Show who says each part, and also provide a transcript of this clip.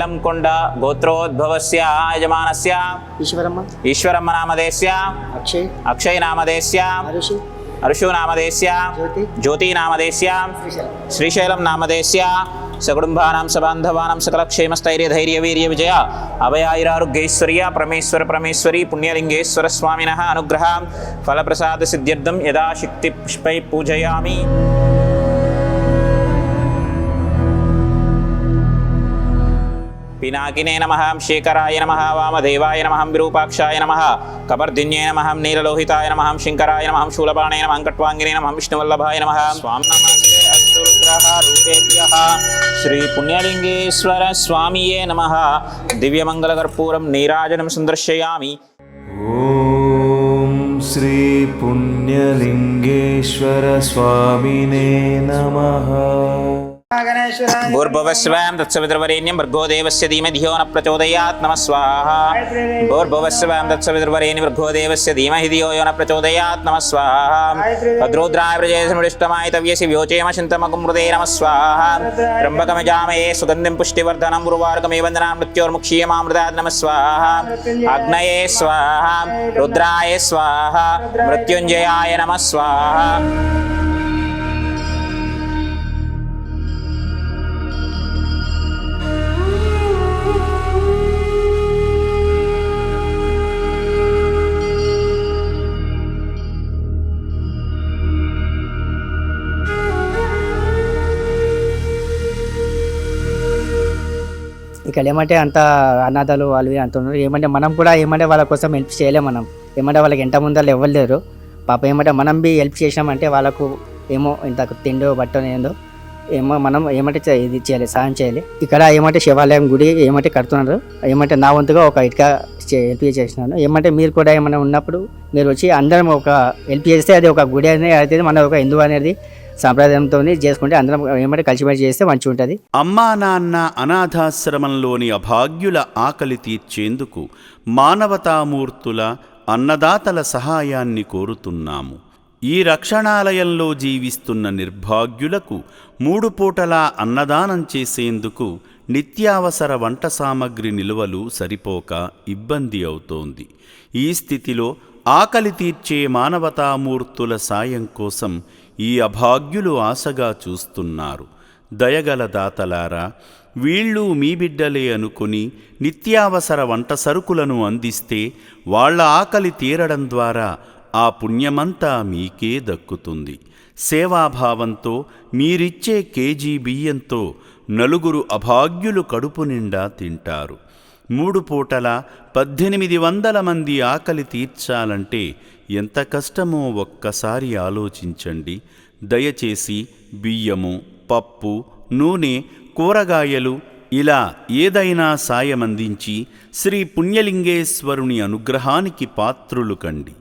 Speaker 1: బెల్లంకొండ గోత్రోద్భవస్య యజమానస్య ఈశ్వరమ్మ నామధేయస్య అక్షయ్ నామధేయస్య అరుషు నామధేయస్య జ్యోతి నామధేయస్య శ్రీశైలం నామధేయస్య సకుటుంబానాం సబాంధవానాం సకలక్షేమస్థైర్యధైర్యవీర్య విజయ అభయాయిరారోగ్యైశ్వర్య పరమేశ్వరి పుణ్యలింగేశ్వర స్వామినః అనుగ్రహ ఫలప్రసాద సిద్ధ్యర్థం యథాశక్తి పుష్పై పూజయామి. పినాకినే నమః శేఖరాయ నమః వామదేవాయ నమః విరూపాక్షాయ నమః కపర్దిన్యే నమః నీలలోహితాయ నమః శంకరాయ నమః శూలపాణే నమః కట్వాంగినే నమః విష్ణువల్లభాయ నమః. స్వామి నమస్తే అస్తు రుద్రః రూపేభ్యః శ్రీ పుణ్యలింగేశ్వర స్వామియే నమః. దివ్యమంగళకర్పూరం నీరాజనం సందర్శయామి.
Speaker 2: ఓం శ్రీ పుణ్యలింగేశ్వర స్వామినే నమః.
Speaker 1: భూర్భువస్వాం తత్సవితుర్వరేణ్యం భర్గో దేవస్య ధీమహి ధియో న ప్రచోదయాత్. నమః స్వాహా. భూర్భువస్వాం తత్సవితుర్వరేణ్యం భర్గో దేవస్య ధీమహి ధియో యో న ప్రచోదయాత్. నమః స్వాహా. తద్రుద్రాయ ప్రజేసమిష్టమాయ తవ్యసి వ్యోచేమ చింతమకుమృతే. నమః స్వాహా. త్ర్యంబకమజామహే సుగంధిం పుష్టివర్ధనం ఉర్వారుకమివ వందనాన్ మృత్యోర్ముక్షీయమామృతాత్. నమః స్వాహా. అగ్నయే స్వాహా. రుద్రాయ స్వాహా. మృత్యుంజయాయ నమః స్వాహా.
Speaker 3: ఇక్కడ ఏమంటే అంత అనాథాలు వాళ్ళు అంత ఉన్నారు. ఏమంటే మనం కూడా ఏమంటే వాళ్ళ కోసం హెల్ప్ చేయలేము. మనం ఏమంటే వాళ్ళకి ఎంత ముందర ఇవ్వలేరు పాప. ఏమంటే మనం బి హెల్ప్ చేసామంటే వాళ్ళకు ఏమో ఇంత తిండో బట్టో ఏందో ఏమో మనం ఏమంటే ఇది చేయాలి, సాయం చేయాలి. ఇక్కడ ఏమంటే శివాలయం గుడి ఏమంటే కడుతున్నారు. ఏమంటే నా వంతుగా ఒక ఇటుక హెల్ప్ చేసినాను. ఏమంటే మీరు కూడా ఏమైనా ఉన్నప్పుడు మీరు వచ్చి అందరం ఒక హెల్ప్ చేస్తే అది ఒక గుడి అనేది అయితే మన ఒక హిందూ అనేది సాంప్రదాయంతో చేసుకుంటే అందరం ఏమంటే కలిసిమెలిసి చేస్తే మంచిగా ఉంటుంది.
Speaker 4: అమ్మా నాన్న అనాథాశ్రమంలోని అభాగ్యుల ఆకలి తీర్చేందుకు మానవతామూర్తుల అన్నదాతల సహాయాన్ని కోరుతున్నాము. ఈ రక్షణాలయంలో జీవిస్తున్న నిర్భాగ్యులకు 3 పూటలా అన్నదానం చేసేందుకు నిత్యావసర వంట సామగ్రి నిల్వలు సరిపోక ఇబ్బంది అవుతోంది. ఈ స్థితిలో ఆకలి తీర్చే మానవతామూర్తుల సాయం కోసం ఈ అభాగ్యులు ఆశగా చూస్తున్నారు. దయగల దాతలారా, వీళ్ళు మీ బిడ్డలే అనుకుని నిత్యావసర వంట సరుకులను అందిస్తే వాళ్ళ ఆకలి తీరడం ద్వారా ఆ పుణ్యమంతా మీకే దక్కుతుంది. సేవాభావంతో మీరిచ్చే కేజీ బియ్యంతో 4 అభాగ్యులు కడుపు నిండా తింటారు. 3 పూటల 1800 మంది ఆకలి తీర్చాలంటే ఎంత కష్టమో ఒక్కసారి ఆలోచించండి. దయచేసి బియ్యము, పప్పు, నూనె, కూరగాయలు ఇలా ఏదైనా సాయమందించి శ్రీ పుణ్యలింగేశ్వరుని అనుగ్రహానికి పాత్రులు కండి.